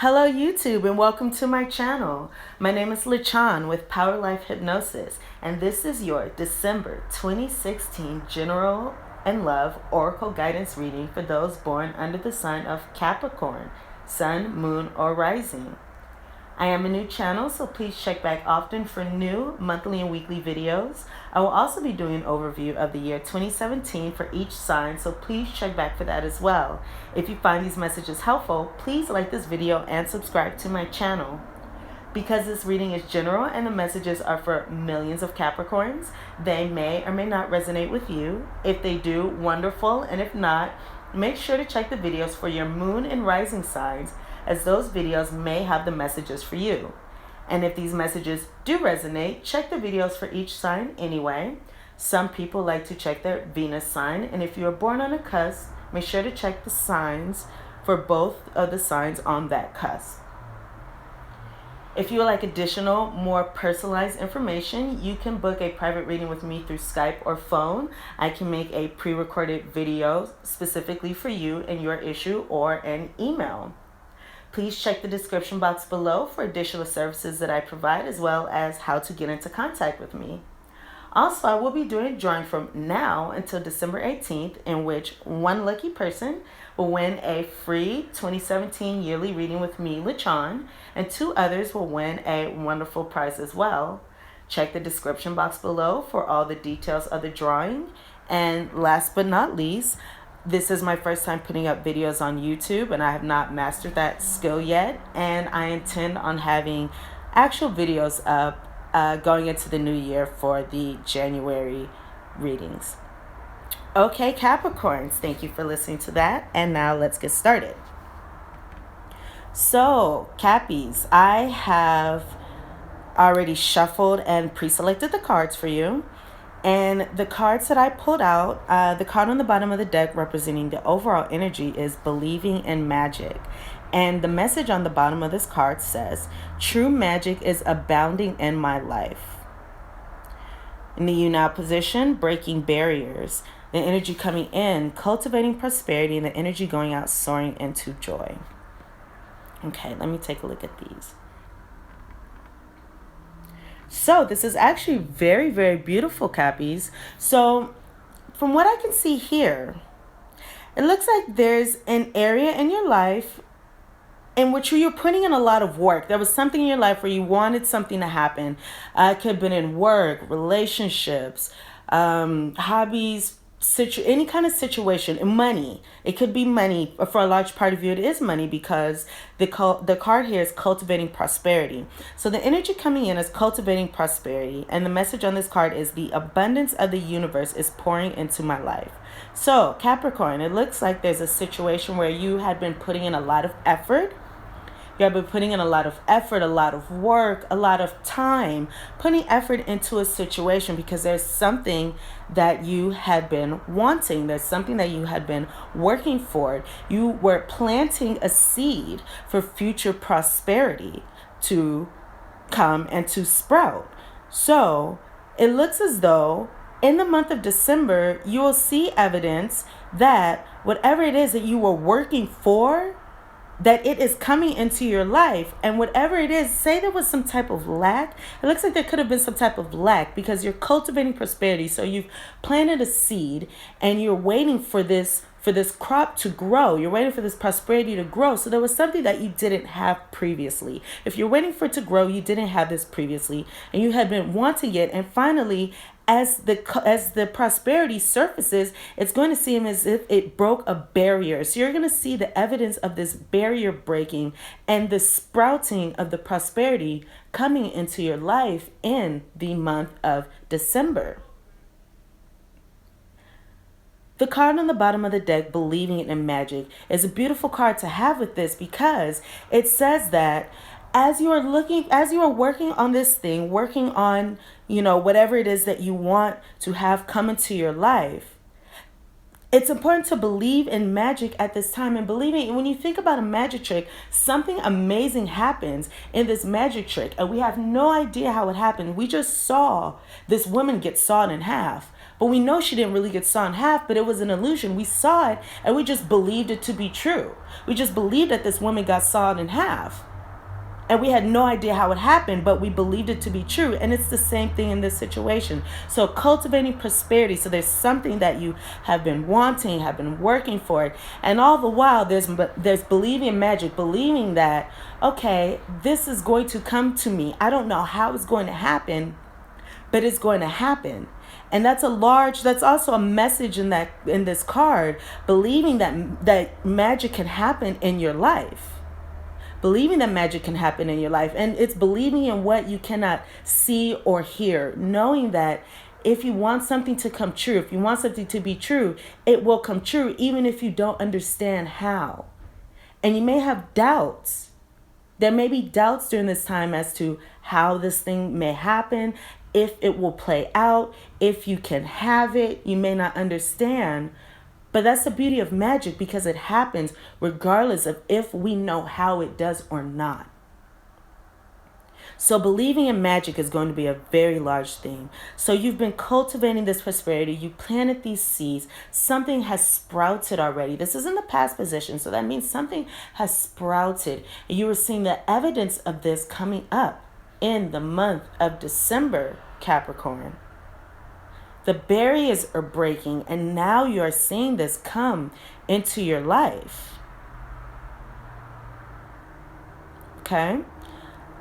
Hello YouTube and welcome to my channel. My name is LACHON with Power Life Hypnosis and this is your December 2016 General and Love Oracle Guidance reading for those born under the sign of Capricorn, Sun, Moon, or Rising. I am a new channel, so please check back often for new monthly and weekly videos. I will also be doing an overview of the year 2017 for each sign, so please check back for that as well. If you find these messages helpful, please like this video and subscribe to my channel. Because this reading is general and the messages are for millions of Capricorns, they may or may not resonate with you. If they do, wonderful, and if not, make sure to check the videos for your moon and rising signs, as those videos may have the messages for you. And if these messages do resonate, check the videos for each sign anyway. Some people like to check their Venus sign, and if you are born on a cusp, make sure to check the signs for both of the signs on that cusp. If you would like additional, more personalized information, you can book a private reading with me through Skype or phone. I can make a pre-recorded video specifically for you and your issue, or an email. Please check the description box below for additional services that I provide, as well as how to get into contact with me. Also, I will be doing a drawing from now until December 18th, in which one lucky person will win a free 2017 yearly reading with me, LACHON, and two others will win a wonderful prize as well. Check the description box below for all the details of the drawing. And last but not least, this is my first time putting up videos on YouTube, and I have not mastered that skill yet, and I intend on having actual videos up going into the new year for the January readings. Okay, Capricorns, thank you for listening to that, and now let's get started. So, Cappies, I have already shuffled and pre-selected the cards for you. And the cards that I pulled out, the card on the bottom of the deck representing the overall energy is believing in magic. And the message on the bottom of this card says, true magic is abounding in my life. In the you now position, breaking barriers. The energy coming in, cultivating prosperity, and the energy going out, soaring into joy. Okay, let me take a look at these. So this is actually very, very beautiful, Cappies. So from what I can see here, it looks like there's an area in your life in which you're putting in a lot of work. There was something in your life where you wanted something to happen. It could have been in work, relationships, hobbies, any kind of situation, money. It could be money. For a large part of you, it is money, because the card here is cultivating prosperity. So the energy coming in is cultivating prosperity, and the message on this card is the abundance of the universe is pouring into my life. So Capricorn, it looks like there's a situation where you had been putting in a lot of effort. You have been putting in a lot of effort, a lot of work, a lot of time, putting effort into a situation because there's something that you had been wanting. There's something that you had been working for. You were planting a seed for future prosperity to come and to sprout. So it looks as though in the month of December, you will see evidence that whatever it is that you were working for, that it is coming into your life. And whatever it is, say there was some type of lack. It looks like there could have been some type of lack because you're cultivating prosperity. So you've planted a seed and you're waiting for this crop to grow. You're waiting for this prosperity to grow. So there was something that you didn't have previously. If you're waiting for it to grow, you didn't have this previously and you had been wanting it. And finally, as the prosperity surfaces, it's going to seem as if it broke a barrier. So you're going to see the evidence of this barrier breaking and the sprouting of the prosperity coming into your life in the month of December. The card on the bottom of the deck, believing in magic, is a beautiful card to have with this, because it says that as you are working on this thing, working on, whatever it is that you want to have come into your life, it's important to believe in magic at this time. And believing, when you think about a magic trick, something amazing happens in this magic trick, and we have no idea how it happened. We just saw this woman get sawed in half. But we know she didn't really get sawn in half, but it was an illusion. We saw it and we just believed it to be true. We just believed that this woman got sawed in half. And we had no idea how it happened, but we believed it to be true. And it's the same thing in this situation. So cultivating prosperity. So there's something that you have been wanting, have been working for it. And all the while, there's believing in magic, believing that, okay, this is going to come to me. I don't know how it's going to happen, but it's going to happen. And that's also a message in this card, believing that magic can happen in your life. Believing that magic can happen in your life. And it's believing in what you cannot see or hear. Knowing that if you want something to come true, if you want something to be true, it will come true even if you don't understand how. And you may have doubts. There may be doubts during this time as to how this thing may happen, if it will play out, if you can have it. You may not understand. But that's the beauty of magic, because it happens regardless of if we know how it does or not. So believing in magic is going to be a very large theme. So you've been cultivating this prosperity. You planted these seeds. Something has sprouted already. This is in the past position. So that means something has sprouted. And you were seeing the evidence of this coming up in the month of December, Capricorn. The barriers are breaking, and now you are seeing this come into your life. Okay?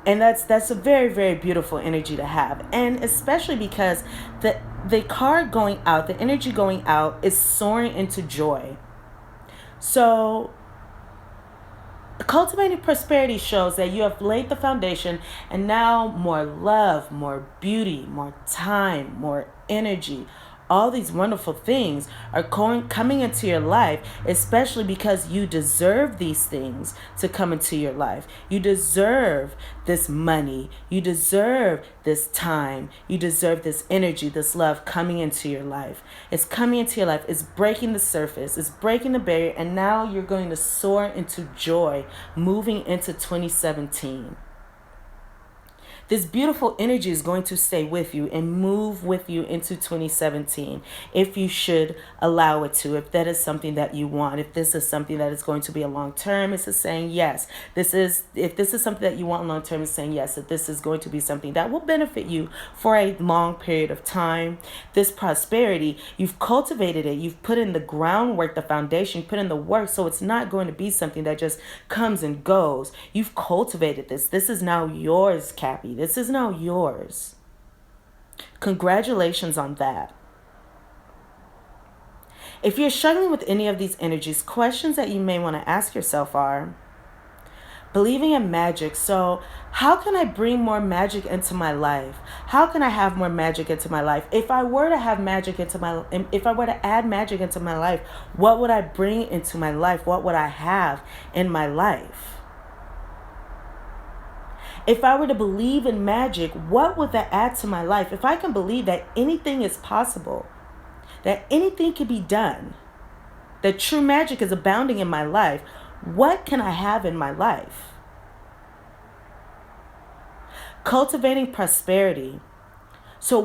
And that's a very, very beautiful energy to have. And especially because the card going out, the energy going out is soaring into joy. So cultivating prosperity shows that you have laid the foundation, and now more love, more beauty, more time, more energy, all these wonderful things are coming into your life, especially because you deserve these things to come into your life. You deserve this money. You deserve this time. You deserve this energy, this love coming into your life. It's coming into your life. It's breaking the surface. It's breaking the barrier. And now you're going to soar into joy, moving into 2017. This beautiful energy is going to stay with you and move with you into 2017 if you should allow it to, if that is something that you want, if this is something that is going to be a long term, it's saying yes. If this is something that you want long term, it's saying yes, that this is going to be something that will benefit you for a long period of time. This prosperity, you've cultivated it, you've put in the groundwork, the foundation, put in the work, so it's not going to be something that just comes and goes. You've cultivated this. This is now yours, Cappy. This is now yours. Congratulations on that. If you're struggling with any of these energies, questions that you may want to ask yourself are, believing in magic. So how can I bring more magic into my life? How can I have more magic into my life? If I were to add magic into my life, what would I bring into my life? What would I have in my life? If I were to believe in magic, what would that add to my life? If I can believe that anything is possible, that anything can be done, that true magic is abounding in my life, what can I have in my life? Cultivating prosperity. So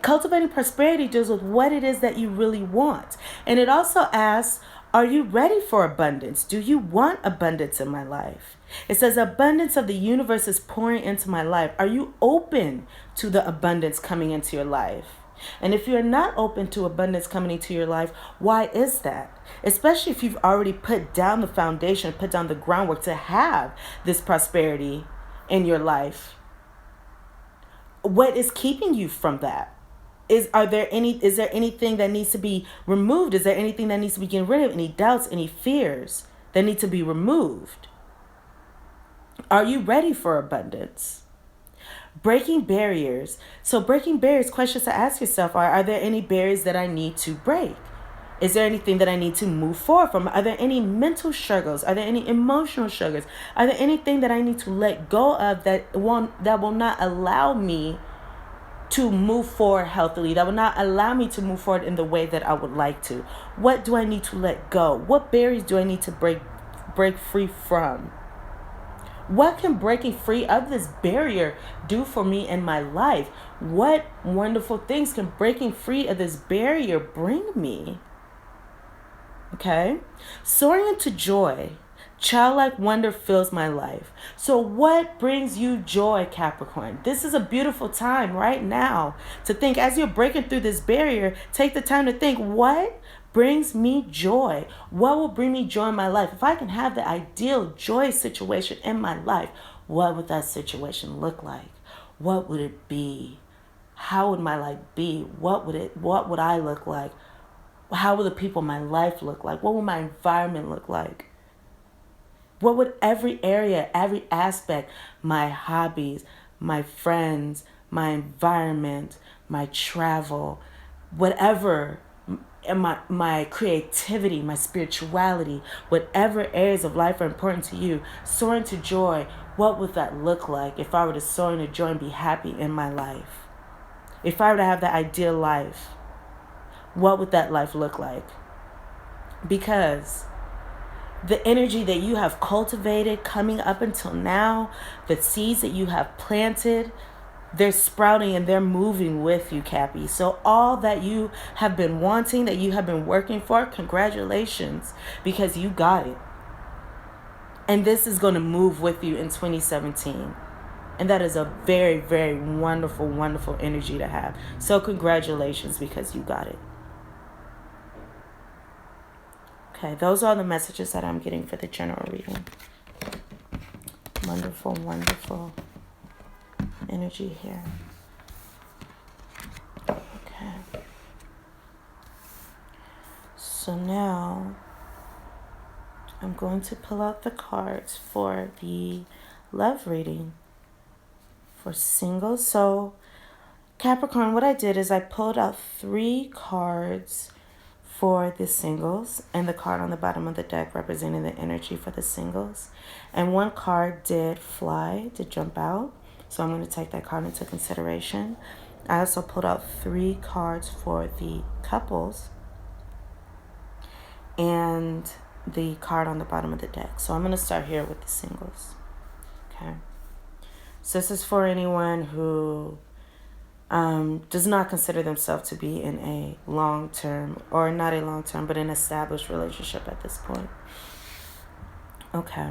cultivating prosperity deals with what it is that you really want. And it also asks, are you ready for abundance? Do you want abundance in my life? It says abundance of the universe is pouring into my life. Are you open to the abundance coming into your life? And if you're not open to abundance coming into your life, why is that? Especially if you've already put down the foundation, put down the groundwork to have this prosperity in your life. What is keeping you from that? Is there anything that needs to be removed? Is there anything that needs to be getting rid of? Any doubts, any fears that need to be removed? Are you ready for abundance? Breaking barriers. So breaking barriers, questions to ask yourself are there any barriers that I need to break? Is there anything that I need to move forward from? Are there any mental struggles? Are there any emotional struggles? Are there anything that I need to let go of that will not allow me to move forward healthily, that will not allow me to move forward in the way that I would like to? What do I need to let go? What barriers do I need to break free from? What can breaking free of this barrier do for me in my life? What wonderful things can breaking free of this barrier bring me? Okay? Soaring into joy. Childlike wonder fills my life. So what brings you joy, Capricorn? This is a beautiful time right now to think, as you're breaking through this barrier, take the time to think, what brings me joy? What will bring me joy in my life? If I can have the ideal joy situation in my life, what would that situation look like? What would it be? How would my life be? What would I look like? How will the people in my life look like? What will my environment look like? What would every area, every aspect, my hobbies, my friends, my environment, my travel, whatever, my creativity, my spirituality, whatever areas of life are important to you, soar into joy, what would that look like if I were to soar into joy and be happy in my life? If I were to have the ideal life, what would that life look like? Because the energy that you have cultivated coming up until now, the seeds that you have planted, they're sprouting and they're moving with you, Cappy. So all that you have been wanting, that you have been working for, congratulations, because you got it. And this is going to move with you in 2017. And that is a very, very wonderful, wonderful energy to have. So congratulations, because you got it. Okay, those are the messages that I'm getting for the general reading. Wonderful, wonderful energy here. Okay. So now I'm going to pull out the cards for the love reading for singles. So Capricorn, what I did is I pulled out 3 cards for the singles, and the card on the bottom of the deck representing the energy for the singles. And 1 card did jump out. So I'm going to take that card into consideration. I also pulled out 3 cards for the couples and the card on the bottom of the deck. So I'm going to start here with the singles. Okay. So this is for anyone who does not consider themselves to be in a long-term, or not a long-term, but an established relationship at this point. Okay,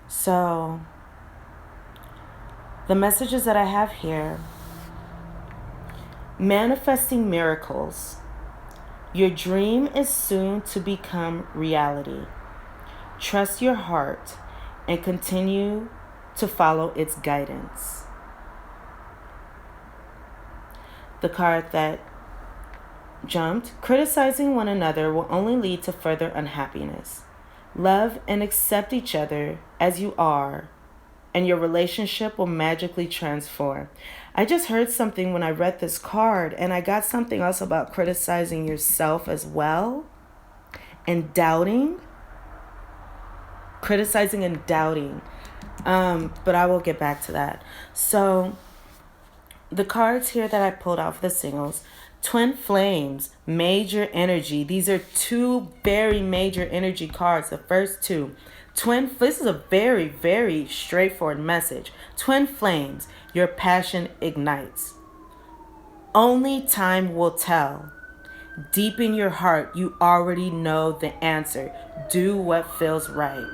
so the messages that I have here: manifesting miracles. Your dream is soon to become reality. Trust your heart and continue to follow its guidance. The card that jumped: criticizing one another will only lead to further unhappiness. Love and accept each other as you are, and your relationship will magically transform. I just heard something when I read this card, and I got something else about criticizing yourself as well, and doubting. Criticizing and doubting. But I will get back to that. So the cards here that I pulled out for the singles: Twin Flames, major energy. These are 2 very major energy cards. The first 2. This is a very, very straightforward message. Twin Flames, your passion ignites. Only time will tell. Deep in your heart, you already know the answer. Do what feels right.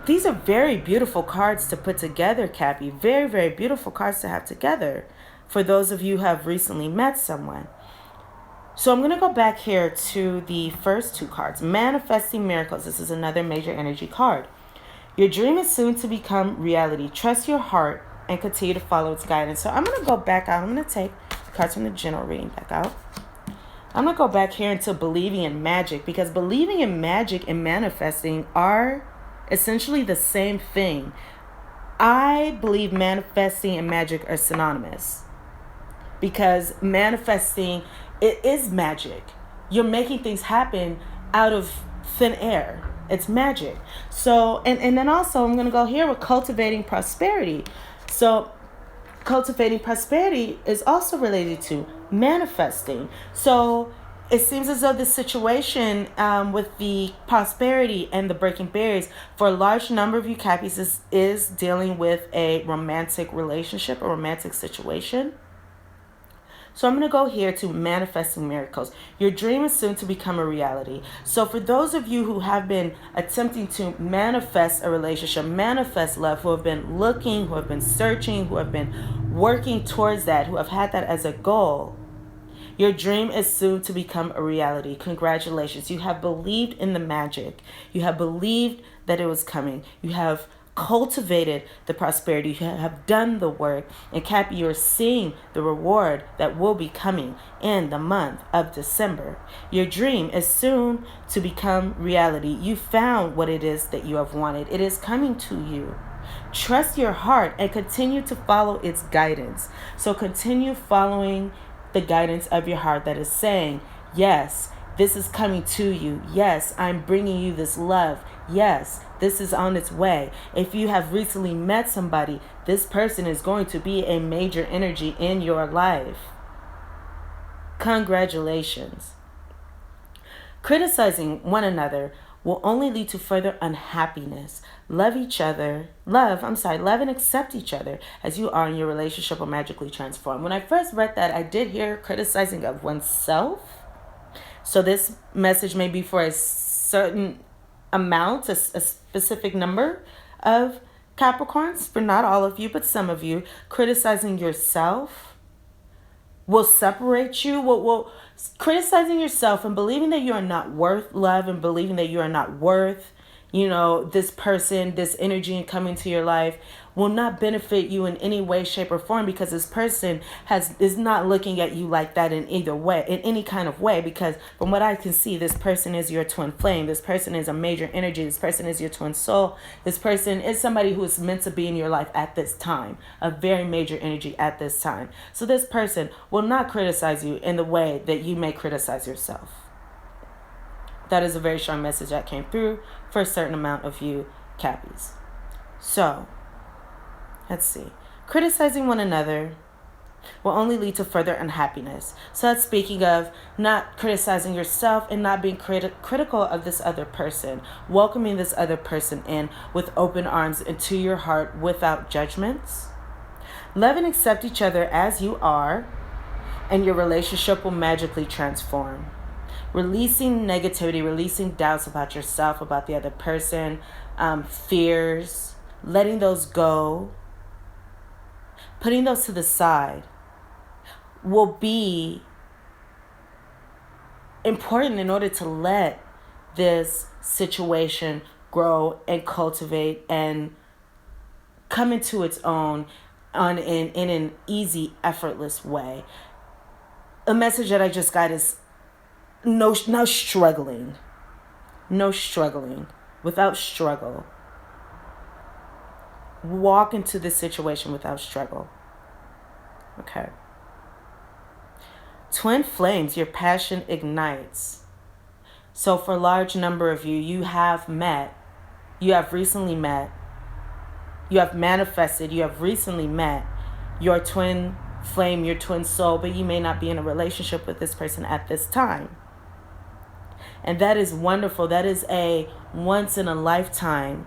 These are very beautiful cards to put together, Cappy. Very, very beautiful cards to have together for those of you who have recently met someone. So I'm going to go back here to the first 2 cards. Manifesting miracles. This is another major energy card. Your dream is soon to become reality. Trust your heart and continue to follow its guidance. So I'm going to go back out. I'm going to take the cards from the general reading back out. I'm going to go back here into believing in magic, because believing in magic and manifesting are essentially the same thing. I believe manifesting and magic are synonymous, because manifesting, it is magic. You're making things happen out of thin air. It's magic. So, and then also I'm going to go here with cultivating prosperity. So cultivating prosperity is also related to manifesting. So It seems as though this situation with the prosperity and the breaking barriers for a large number of you Cappies is dealing with a romantic relationship, a romantic situation. So I'm going to go here to manifesting miracles. Your dream is soon to become a reality. So for those of you who have been attempting to manifest a relationship, manifest love, who have been looking, who have been searching, who have been working towards that, who have had that as a goal, your dream is soon to become a reality. Congratulations. You have believed in the magic. You have believed that it was coming. You have cultivated the prosperity. You have done the work. And Cappy, you're seeing the reward that will be coming in the month of December. Your dream is soon to become reality. You found what it is that you have wanted. It is coming to you. Trust your heart and continue to follow its guidance. So continue following the guidance of your heart that is saying, yes, this is coming to you. Yes, I'm bringing you this love. Yes, this is on its way. If you have recently met somebody, this person is going to be a major energy in your life. Congratulations. Criticizing one another will only lead to further unhappiness. Love and accept each other as you are in your relationship will magically transform. When I first read that, I did hear criticizing of oneself. So this message may be for a certain amount, a specific number of Capricorns, for not all of you, but some of you. Criticizing yourself will separate you, will criticizing yourself and believing that you are not worth love and believing that you are not worth, this person, this energy coming to your life will not benefit you in any way, shape, or form, because this person is not looking at you like that in either way, in any kind of way, because from what I can see, this person is your twin flame. This person is a major energy. This person is your twin soul. This person is somebody who is meant to be in your life at this time, a very major energy at this time. So this person will not criticize you in the way that you may criticize yourself. That is a very strong message that came through for a certain amount of you Cappies. So, let's see. Criticizing one another will only lead to further unhappiness. So that's speaking of not criticizing yourself and not being critical of this other person. Welcoming this other person in with open arms into your heart without judgments. Love and accept each other as you are, and your relationship will magically transform. Releasing negativity, releasing doubts about yourself, about the other person, fears, letting those go, putting those to the side will be important in order to let this situation grow and cultivate and come into its own in an easy, effortless way. A message that I just got is no struggling. No struggling. Without struggle. Walk into this situation without struggle. Okay. Twin flames, your passion ignites. So for a large number of you, you have recently met, you have manifested, you have recently met your twin flame, your twin soul, but you may not be in a relationship with this person at this time. And that is wonderful. That is a once in a lifetime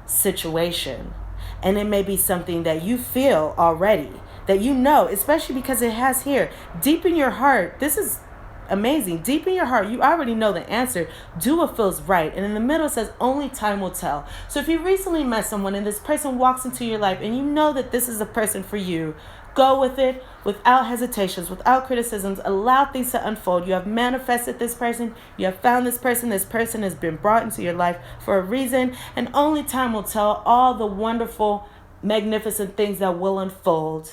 situation. And it may be something that you feel already, that you know, especially because it has here, deep in your heart. This is amazing. Deep in your heart, you already know the answer. Do what feels right. And in the middle it says only time will tell. So if you recently met someone and this person walks into your life and you know that this is a person for you, go with it without hesitations, without criticisms. Allow things to unfold. You have manifested this person. You have found this person. This person has been brought into your life for a reason. And only time will tell all the wonderful, magnificent things that will unfold.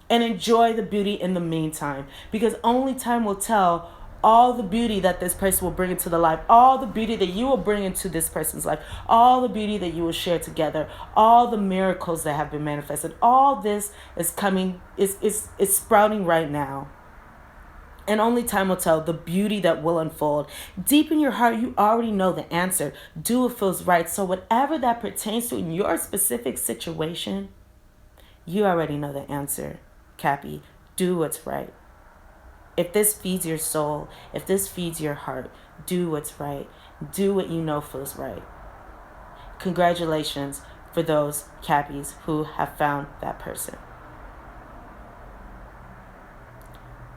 And enjoy the beauty in the meantime. Because only time will tell all the beauty that this person will bring into the life, all the beauty that you will bring into this person's life, all the beauty that you will share together, all the miracles that have been manifested. All this is coming, is sprouting right now. And only time will tell the beauty that will unfold. Deep in your heart, you already know the answer. Do what feels right. So whatever that pertains to in your specific situation, you already know the answer, Cappy. Do what's right. If this feeds your soul, if this feeds your heart, do what's right. Do what you know feels right. Congratulations for those Cappies who have found that person.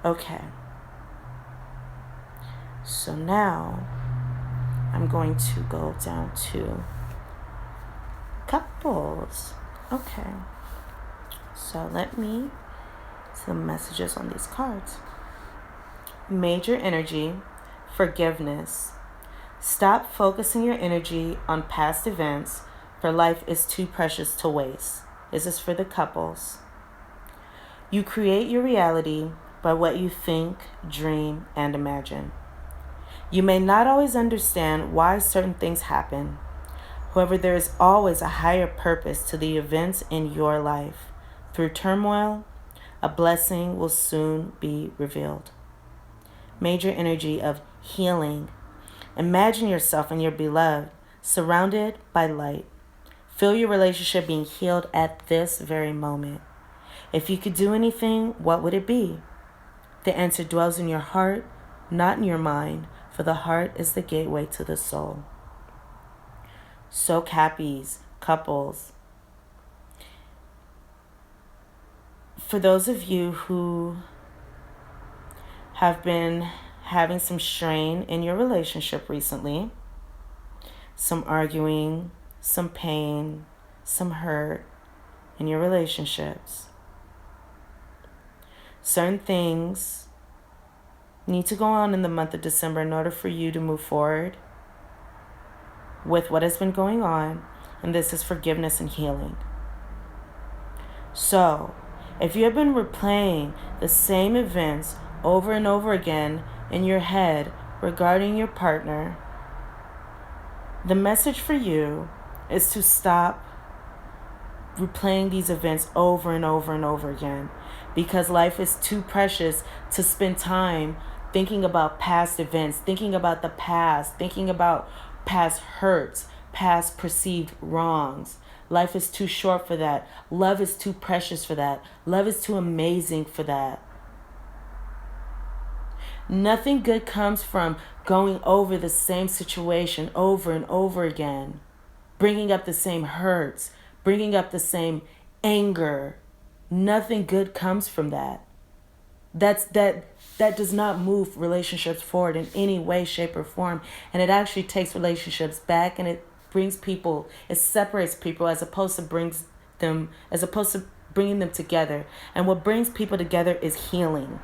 Okay. So now I'm going to go down to couples. Okay. So let me see the messages on these cards. Major energy, forgiveness. Stop focusing your energy on past events, for life is too precious to waste. This is for the couples. You create your reality by what you think, dream, and imagine. You may not always understand why certain things happen. However, there is always a higher purpose to the events in your life. Through turmoil, a blessing will soon be revealed. Major energy of healing. Imagine yourself and your beloved surrounded by light. Feel your relationship being healed at this very moment. If you could do anything, what would it be? The answer dwells in your heart, not in your mind, for the heart is the gateway to the soul. So Cappies, couples. For those of you who have been having some strain in your relationship recently, some arguing, some pain, some hurt in your relationships, certain things need to go on in the month of December in order for you to move forward with what has been going on, and this is forgiveness and healing. So, if you have been replaying the same events over and over again in your head regarding your partner, the message for you is to stop replaying these events over and over and over again, because life is too precious to spend time thinking about past events, thinking about the past, thinking about past hurts, past perceived wrongs. Life is too short for that. Love is too precious for that. Love is too amazing for that. Nothing good comes from going over the same situation over and over again, bringing up the same hurts, bringing up the same anger. Nothing good comes from that. That does not move relationships forward in any way, shape, or form. And it actually takes relationships back, and it brings people, it separates people as opposed to bringing them together. And what brings people together is healing.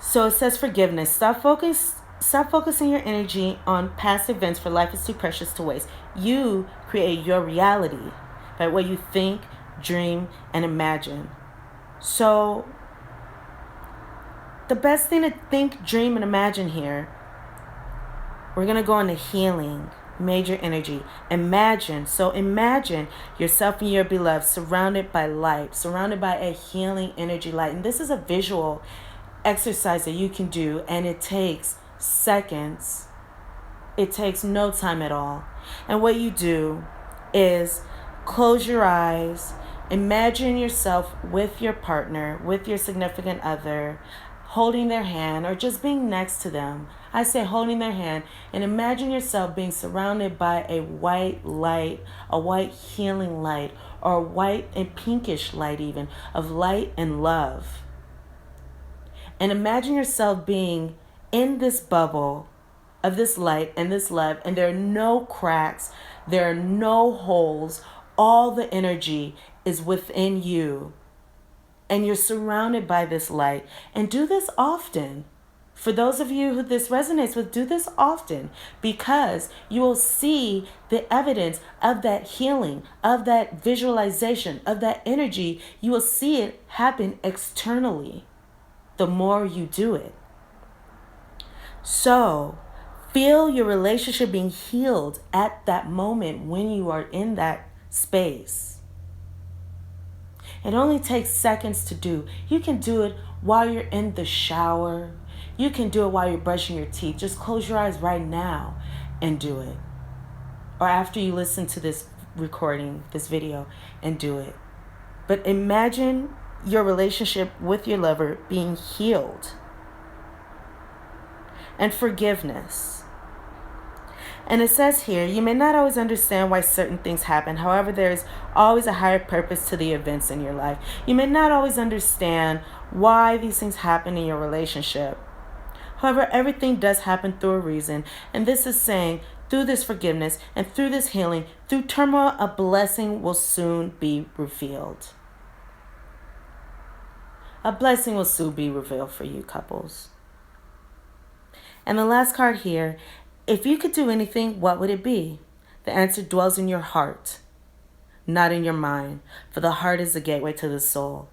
So it says forgiveness. Stop focusing your energy on past events, for life is too precious to waste. You create your reality by what you think, dream, and imagine. So the best thing to think, dream, and imagine here, we're going to go into healing, major energy. Imagine yourself and your beloved surrounded by light, surrounded by a healing energy light. And this is a visual exercise that you can do, and it takes seconds. It takes no time at all. And what you do is close your eyes, imagine yourself with your partner, with your significant other, holding their hand or just being next to them. I say holding their hand, and imagine yourself being surrounded by a white light, a white healing light, or a white and pinkish light even, of light and love. And imagine yourself being in this bubble of this light and this love, and there are no cracks, there are no holes. All the energy is within you, and you're surrounded by this light. And do this often. For those of you who this resonates with, do this often, because you will see the evidence of that healing, of that visualization, of that energy. You will see it happen externally the more you do it. So feel your relationship being healed at that moment when you are in that space. It only takes seconds to do. You can do it while you're in the shower. You can do it while you're brushing your teeth. Just close your eyes right now and do it. Or after you listen to this recording, this video, and do it. But imagine your relationship with your lover being healed, and forgiveness. And it says here, you may not always understand why certain things happen. However, there is always a higher purpose to the events in your life. You may not always understand why these things happen in your relationship. However, everything does happen through a reason. And this is saying, through this forgiveness and through this healing, through turmoil, a blessing will soon be revealed. A blessing will soon be revealed for you, couples. And the last card here, if you could do anything, what would it be? The answer dwells in your heart, not in your mind, for the heart is the gateway to the soul.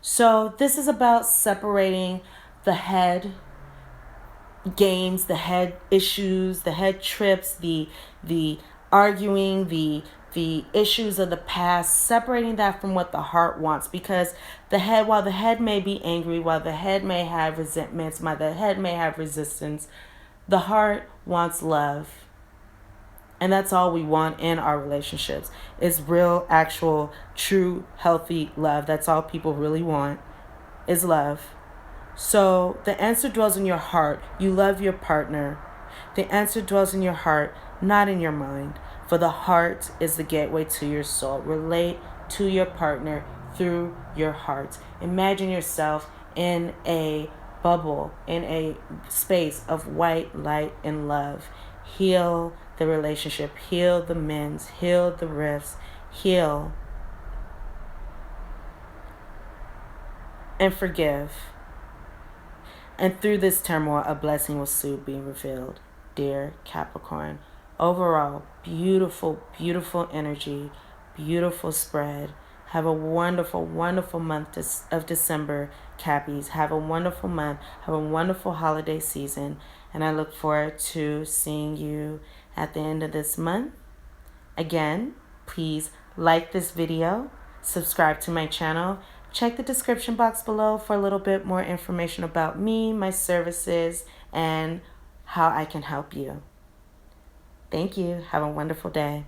So this is about separating the head games, the head issues, the head trips, the arguing, the issues of the past, separating that from what the heart wants. Because the head, while the head may be angry, while the head may have resentments, while the head may have resistance, the heart wants love. And that's all we want in our relationships, is real, actual, true, healthy love. That's all people really want, is love. So the answer dwells in your heart. You love your partner. The answer dwells in your heart, not in your mind. For the heart is the gateway to your soul. Relate to your partner through your heart. Imagine yourself in a bubble, in a space of white light and love. Heal the relationship. Heal the mends. Heal the rifts. Heal and forgive. And through this turmoil, a blessing will soon be revealed. Dear Capricorn, overall, beautiful, beautiful energy, beautiful spread. Have a wonderful, wonderful month of December, Cappies. Have a wonderful month. Have a wonderful holiday season. And I look forward to seeing you at the end of this month. Again, please like this video, subscribe to my channel. Check the description box below for a little bit more information about me, my services, and how I can help you. Thank you. Have a wonderful day.